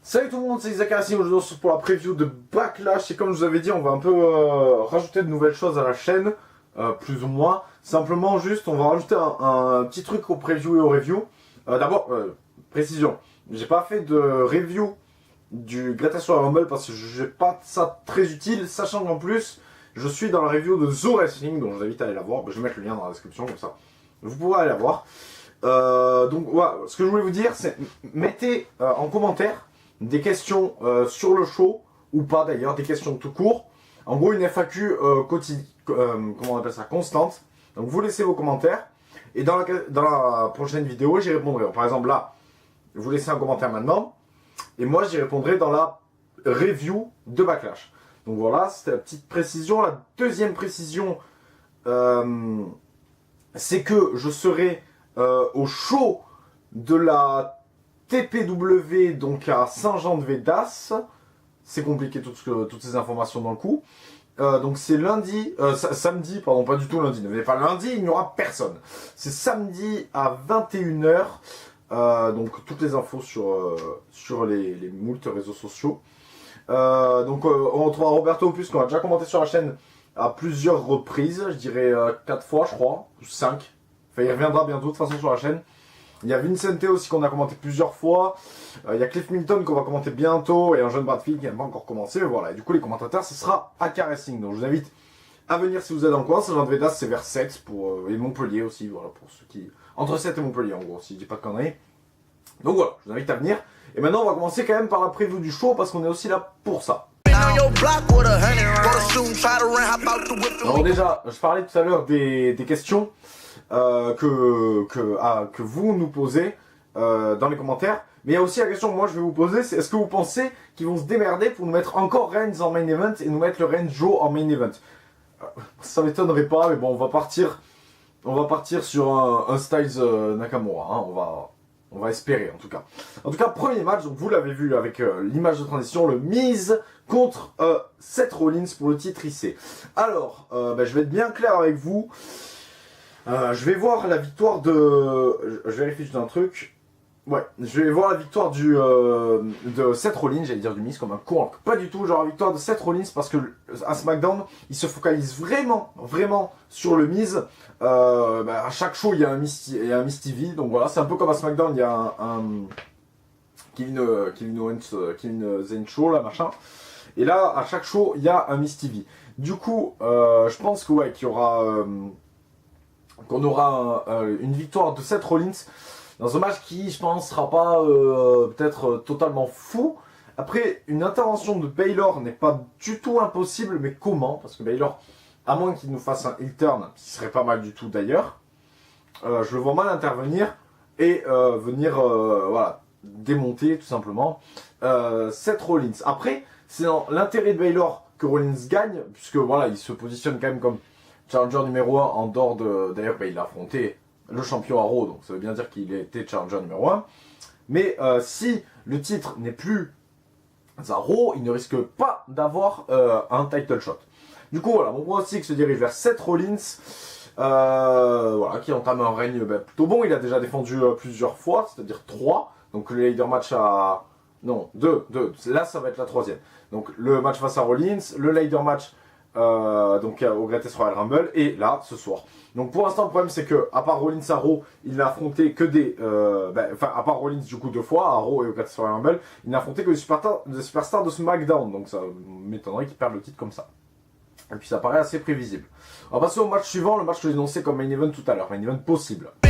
Salut tout le monde, c'est Isaac Arassi. Aujourd'hui on se retrouve pour la preview de Backlash. Et comme je vous avais dit, on va un peu rajouter de nouvelles choses à la chaîne, plus ou moins. Simplement juste, on va rajouter un petit truc au preview et au review. D'abord, précision, j'ai pas fait de review du Greatest Royal Rumble parce que j'ai pas ça très utile, sachant qu'en plus, je suis dans la review de The Wrestling, donc je vous invite à aller la voir. Je vais mettre le lien dans la description, comme ça vous pourrez aller la voir. Donc voilà, ce que je voulais vous dire, c'est mettez en commentaire des questions sur le show, ou pas d'ailleurs, des questions tout court. En gros, une FAQ comment on appelle ça, constante. Donc vous laissez vos commentaires, et dans la prochaine vidéo, j'y répondrai. Par exemple là, vous laissez un commentaire maintenant, et moi j'y répondrai dans la review de Backlash. Donc voilà, c'était la petite précision. La deuxième précision, c'est que je serai au show de la TPW, donc à Saint-Jean-de-Védas. C'est compliqué toutes ces informations dans le coup. Donc c'est lundi, samedi, pardon, pas du tout lundi. Ne venez pas lundi, il n'y aura personne. C'est samedi à 21 h. Donc toutes les infos sur les moult réseaux sociaux. Donc on retrouvera Roberto Opus qu'on a déjà commenté sur la chaîne à plusieurs reprises. Je dirais 4 fois je crois, ou 5. Enfin il reviendra bientôt de toute façon sur la chaîne. Il y a Vincente aussi qu'on a commenté plusieurs fois. Il y a Cliff Milton qu'on va commenter bientôt. Et un jeune Bradfield qui n'a pas encore commencé. Mais voilà. Et du coup, les commentateurs, ce sera AK Racing. Donc je vous invite à venir si vous êtes dans le coin. Saint-Jean-de-Védas, c'est vers 7 et Montpellier aussi. Voilà, pour ceux qui. Entre 7 et Montpellier en gros, si je dis pas de conneries. Donc voilà, je vous invite à venir. Et maintenant, on va commencer quand même par la preview du show parce qu'on est aussi là pour ça. Alors déjà, je parlais tout à l'heure des questions. Que vous nous posez dans les commentaires. Mais il y a aussi la question que moi je vais vous poser, c'est est-ce que vous pensez qu'ils vont se démerder pour nous mettre encore Reigns en main event et nous mettre le Reigns Joe en main event? Ça m'étonnerait pas, mais bon, on va partir sur un Styles Nakamura, hein. On va espérer en tout cas. En tout cas, premier match, donc vous l'avez vu avec l'image de transition, le Miz contre Seth Rollins pour le titre IC. Alors, je vais être bien clair avec vous. Je vais voir la victoire de... Je vérifie juste un truc. Ouais, je vais voir la victoire de Seth Rollins, j'allais dire du Miz comme un con. Pas du tout, genre la victoire de Seth Rollins parce que à SmackDown, il se focalise vraiment sur le Miz. À chaque show, il y a un Miz TV, donc voilà, c'est un peu comme à SmackDown, il y a un Kevin Owens, Kevin Zayn show, là, machin. Et là, à chaque show, il y a un Miz TV. Du coup, je pense que ouais, qu'il y aura... qu'on aura une victoire de Seth Rollins dans un match qui, je pense, sera pas peut-être totalement fou. Après, une intervention de Baylor n'est pas du tout impossible, mais comment? Parce que Baylor, à moins qu'il nous fasse un heel turn, ce qui serait pas mal du tout d'ailleurs, je le vois mal intervenir et venir voilà, démonter tout simplement Seth Rollins. Après, c'est dans l'intérêt de Baylor que Rollins gagne, puisque voilà, il se positionne quand même comme challenger numéro 1 en dehors de... D'ailleurs, il a affronté le champion à Raw, donc ça veut bien dire qu'il a été challenger numéro 1. Mais si le titre n'est plus à Raw, il ne risque pas d'avoir un title shot. Du coup, voilà, mon pronostic se dirige vers Seth Rollins, voilà, qui entame un règne plutôt bon. Il a déjà défendu plusieurs fois, c'est-à-dire 3. Donc le leader match à... Non, 2. Là, ça va être la 3e. Donc le match face à Rollins, le leader match... donc au Greatest Royal Rumble et là ce soir. Donc pour l'instant le problème c'est que à part Rollins à Raw, il n'a affronté que des à part Rollins du coup 2 fois à Raw et au Greatest Royal Rumble, il n'a affronté que des superstars de SmackDown, donc ça m'étonnerait qu'il perde le titre comme ça. Et puis ça paraît assez prévisible. On va passer au match suivant, le match que j'ai annoncé comme main event tout à l'heure, main event possible. On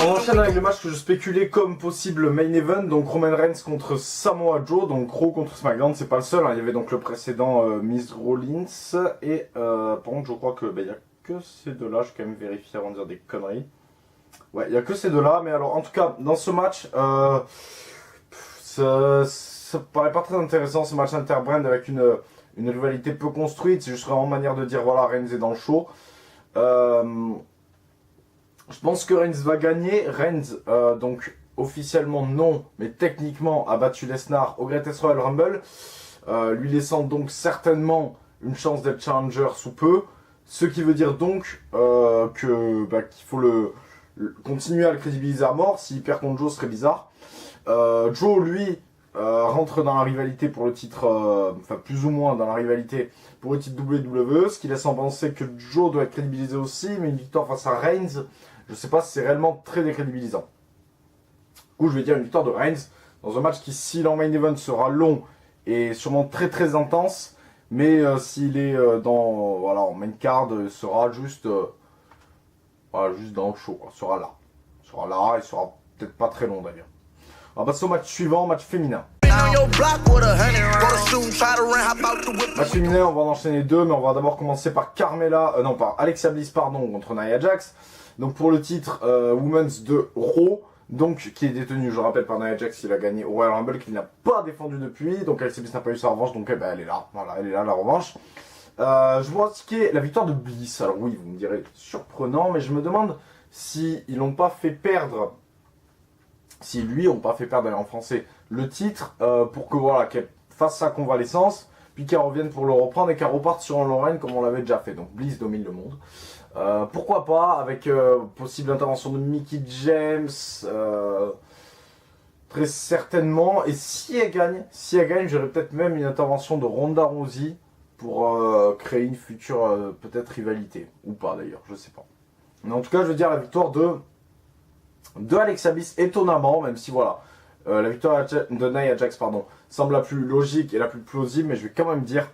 enchaîne avec le match que je spéculais comme possible main event, donc Roman Reigns contre Samoa Joe, donc Raw contre SmackDown, c'est pas le seul, hein. Il y avait donc le précédent Miz Rollins, et par contre je crois que il y a que ces deux-là, je vais quand même vérifier avant de dire des conneries. Ouais, il y a que ces deux-là, mais alors en tout cas, dans ce match, ça paraît pas très intéressant ce match interbrand avec une rivalité peu construite, c'est juste vraiment une manière de dire voilà, Reigns est dans le show. Je pense que Reigns va gagner. Reigns, donc officiellement non, mais techniquement a battu Lesnar au Greatest Royal Rumble, lui laissant donc certainement une chance d'être challenger sous peu. Ce qui veut dire donc qu'il faut continuer à le crédibiliser à mort. S'il perd contre Joe, ce serait bizarre. Joe, lui, rentre dans la rivalité pour le titre, enfin plus ou moins dans la rivalité pour le titre WWE, ce qui laisse en penser que Joe doit être crédibilisé aussi, mais une victoire face à Reigns, je sais pas si c'est réellement très décrédibilisant. Du coup, je vais dire une victoire de Reigns dans un match qui, si l'en main event sera long et sûrement très très intense, mais s'il est en main card, sera juste juste dans le show, quoi. Sera là. Il sera peut-être pas très long d'ailleurs. On va passer au match suivant, match féminin. Match féminin, on va en enchaîner deux, mais on va d'abord commencer par par Alexa Bliss contre Nia Jax. Donc pour le titre Women's de Raw, donc qui est détenu, je rappelle, par Nia Jax, il a gagné au Royal Rumble, qu'il n'a pas défendu depuis. Donc Alexa Bliss n'a pas eu sa revanche, donc elle est là. Voilà, elle est là, la revanche. Je vous indiquer la victoire de Bliss. Alors oui, vous me direz, surprenant, mais je me demande si ils l'ont pas fait perdre. Si lui n'ont pas fait perdre en français le titre pour que qu'elle fasse sa convalescence, puis qu'elle revienne pour le reprendre et qu'elle reparte sur un long règne comme on l'avait déjà fait. Donc Bliss domine le monde. Pourquoi pas avec possible intervention de Mickie James, très certainement. Et si elle gagne, j'aurais peut-être même une intervention de Ronda Rousey pour créer une future peut-être rivalité ou pas d'ailleurs, je sais pas. Mais en tout cas, je veux dire la victoire de Alexa Bliss, étonnamment, même si la victoire de Nia Jax semble la plus logique et la plus plausible, mais je vais quand même dire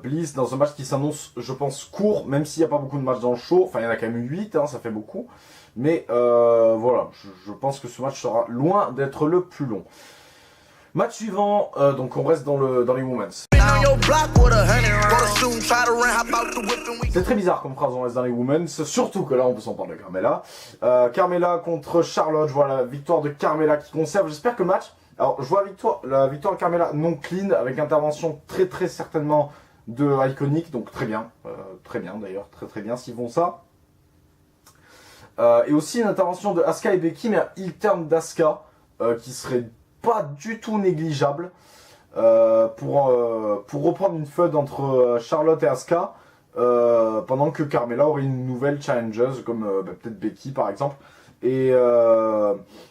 Bliss dans un match qui s'annonce, je pense, court, même s'il n'y a pas beaucoup de matchs dans le show. Enfin, il y en a quand même 8, ça fait beaucoup. Mais je pense que ce match sera loin d'être le plus long. Match suivant, donc on reste dans les Women's. C'est très bizarre comme phrase, on reste dans les Women's, surtout que là on peut s'en parler de Carmella. Carmella contre Charlotte, je vois la victoire de Carmella qui conserve, j'espère que le match... Alors je vois la victoire de Carmella non clean, avec intervention très très certainement de Iconic, donc très bien d'ailleurs, très bien s'ils font ça. Et aussi une intervention de Asuka et Becky, mais un heel turn d'Asuka, qui serait pas du tout négligeable pour reprendre une feud entre Charlotte et Asuka pendant que Carmella aurait une nouvelle challengeuse comme peut-être Becky par exemple. Et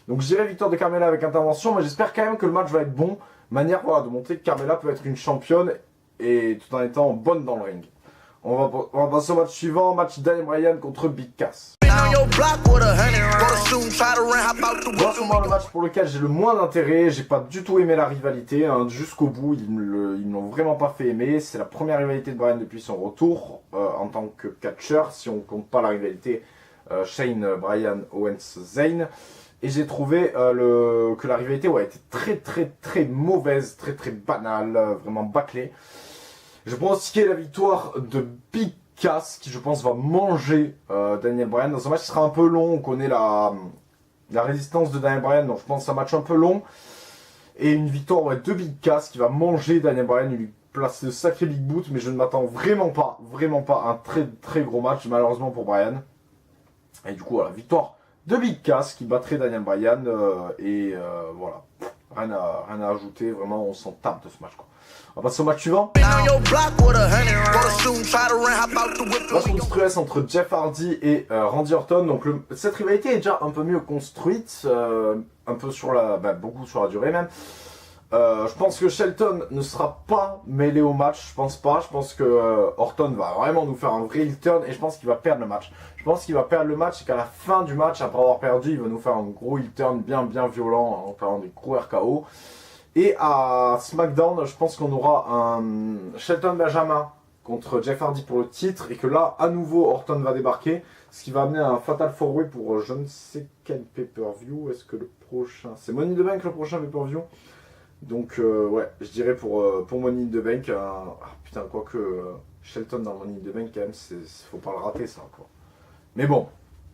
donc je dirais victoire de Carmella avec intervention, mais j'espère quand même que le match va être bon, manière de montrer que Carmella peut être une championne et tout en étant bonne dans le ring. On va passer au match suivant, match Daniel Bryan contre Big Cass. Moi, le match pour lequel j'ai le moins d'intérêt, j'ai pas du tout aimé la rivalité, jusqu'au bout, ils me l'ont vraiment pas fait aimer. C'est la première rivalité de Bryan depuis son retour en tant que catcheur, si on compte pas la rivalité Shane, Bryan, Owens, Zayn. Et j'ai trouvé que la rivalité était très très très mauvaise, très très banale, vraiment bâclée. Je pronostiquais la victoire de Big Cass, qui je pense va manger Daniel Bryan. Dans un match qui sera un peu long, on connaît la résistance de Daniel Bryan, donc je pense que c'est un match un peu long. Et une victoire de Big Cass qui va manger Daniel Bryan, il lui place de sacré big boot, mais je ne m'attends vraiment pas à un très très gros match, malheureusement pour Bryan. Et du coup, victoire de Big Cass qui battrait Daniel Bryan, voilà. Rien à ajouter, vraiment on s'en tape de ce match, quoi. On va passer au match suivant. Match monstrueux entre Jeff Hardy et Randy Orton. Donc cette rivalité est déjà un peu mieux construite, un peu beaucoup sur la durée même. Je pense que Shelton ne sera pas mêlé au match, je pense pas. Je pense que Orton va vraiment nous faire un vrai heel turn et je pense qu'il va perdre le match. Je pense qu'il va perdre le match et qu'à la fin du match, après avoir perdu, il va nous faire un gros heel turn bien violent en faisant des gros RKO. Et à SmackDown, je pense qu'on aura un Shelton Benjamin contre Jeff Hardy pour le titre et que là, à nouveau, Orton va débarquer, ce qui va amener un Fatal 4-Way pour je ne sais quel pay-per-view. Est-ce que le prochain... C'est Money in the Bank le prochain pay-per-view. Donc je dirais pour Money in the Bank, putain, quoique Shelton dans Money in the Bank quand même, faut pas le rater ça, quoi. Mais bon,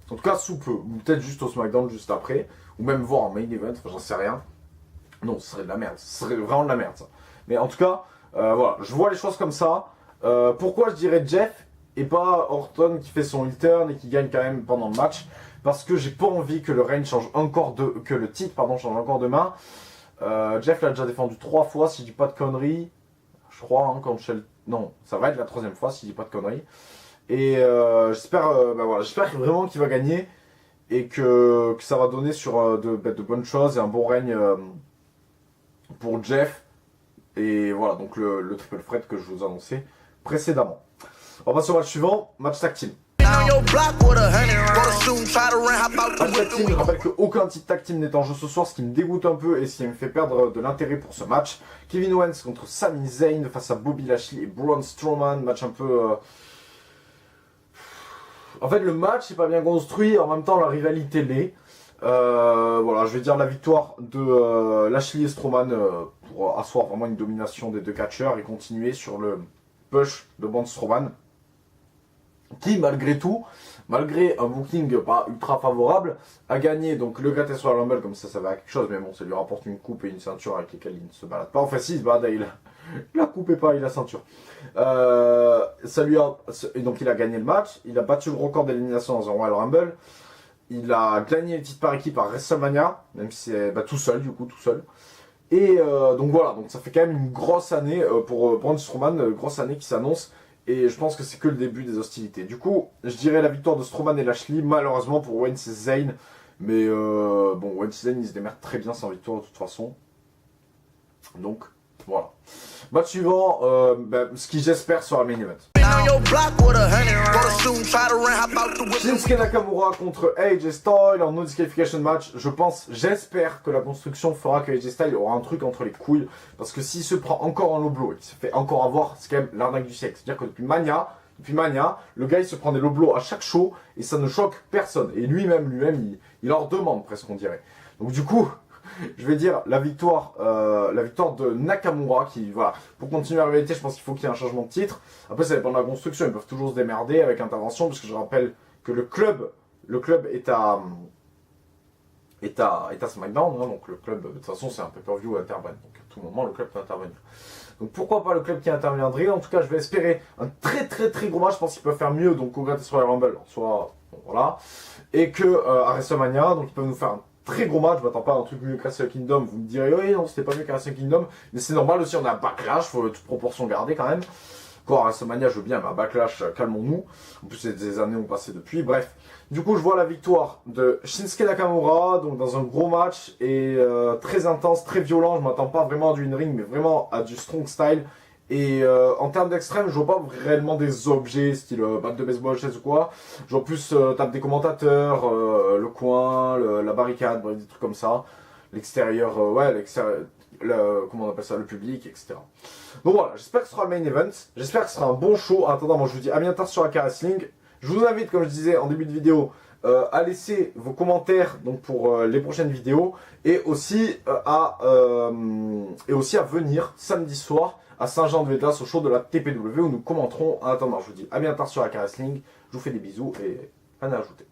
en tout cas sous peu, ou peut-être juste au SmackDown juste après, ou même voir en main event, j'en sais rien. Non, ce serait de la merde, ce serait vraiment de la merde ça. Mais en tout cas, je vois les choses comme ça. Pourquoi je dirais Jeff et pas Orton qui fait son heel turn et qui gagne quand même pendant le match? Parce que j'ai pas envie que le règne change encore que le titre change encore de main. Jeff l'a déjà défendu 3 fois, si je dis pas de conneries. Je crois, non, ça va être la 3e fois, si je dis pas de conneries. Et j'espère vraiment qu'il va gagner. et que ça va donner sur de bonnes choses et un bon règne pour Jeff. Et voilà, donc le triple threat que je vous annonçais précédemment. On va sur le match suivant, match tag team. Match tag team, je rappelle qu'aucun titre tag team n'est en jeu ce soir, ce qui me dégoûte un peu et ce qui me fait perdre de l'intérêt pour ce match. Kevin Owens contre Sami Zayn face à Bobby Lashley et Braun Strowman, match un peu... En fait, le match n'est pas bien construit, en même temps la rivalité l'est. Voilà, je vais dire la victoire de Lashley et Strowman pour asseoir vraiment une domination des deux catcheurs et continuer sur le push de Braun Strowman, qui malgré tout, malgré un booking pas ultra favorable, a gagné donc le Greatest Royal Rumble, comme ça va à quelque chose, mais bon, ça lui rapporte une coupe et une ceinture avec lesquelles il ne se balade pas. Enfin, si, il se balade, la coupe et pas, il a la ceinture. Et donc il a gagné le match, il a battu le record d'élimination dans un Royal Rumble, il a gagné les titres par équipe à WrestleMania, même si c'est tout seul, du coup, tout seul. Et donc voilà, donc ça fait quand même une grosse année pour Braun Strowman, grosse année qui s'annonce. Et je pense que c'est que le début des hostilités. Du coup, je dirais la victoire de Strowman et Lashley, malheureusement pour Owens et Zayn. Mais bon, Owens et Zayn, ils se démerdent très bien sans victoire de toute façon. Donc, voilà. Match suivant, ce qui j'espère sera le main event. Shinsuke Nakamura contre AJ Styles en no disqualification match. J'espère que la construction fera que AJ Styles aura un truc entre les couilles. Parce que s'il se prend encore en low blow et qu'il se fait encore avoir, c'est quand même l'arnaque du siècle. C'est-à-dire que depuis Mania, le gars il se prend des low blows à chaque show et ça ne choque personne. Et lui-même, il leur demande presque, on dirait. Donc du coup, je vais dire la victoire de Nakamura qui, voilà, pour continuer la rivalité, je pense qu'il faut qu'il y ait un changement de titre. Après, ça dépend de la construction, ils peuvent toujours se démerder avec intervention, parce que je rappelle que le club est à SmackDown, hein, donc le club, de toute façon, c'est un pay-per-view intervient, donc à tout moment, le club peut intervenir. Donc pourquoi pas le club qui interviendrait. En tout cas, je vais espérer un très gros match, je pense qu'ils peuvent faire mieux, donc au Greatest Royal Rumble, soit, bon, voilà, et que à WrestleMania, donc ils peuvent nous faire un très gros match. Je m'attends pas à un truc mieux que Wrestle Kingdom. Vous me direz, oui, non, c'était pas mieux que Wrestle Kingdom. Mais c'est normal aussi, on a un Backlash, faut toute proportion garder quand même. Quoi, WrestleMania, je veux bien, mais un Backlash, calmons-nous. En plus, des années ont passé depuis. Bref. Du coup, je vois la victoire de Shinsuke Nakamura, donc dans un gros match, et très intense, très violent. Je m'attends pas vraiment à du in-ring, mais vraiment à du strong style. Et en termes d'extrême, je vois pas réellement des objets, style batte de baseball, chaise ou quoi. Je vois plus table des commentateurs, le coin, la barricade, bref, des trucs comme ça. L'extérieur, comment on appelle ça, le public, etc. Donc voilà, j'espère que ce sera le main event. J'espère que ce sera un bon show. En attendant, moi je vous dis à bientôt sur AK Wrestling. Je vous invite, comme je disais en début de vidéo, à laisser vos commentaires donc pour les prochaines vidéos. Et aussi à venir samedi soir à Saint-Jean-de-Védas au show de la TPW où nous commenterons. En attendant, je vous dis à bientôt sur AK Wrestling. Je vous fais des bisous et rien à ajouter.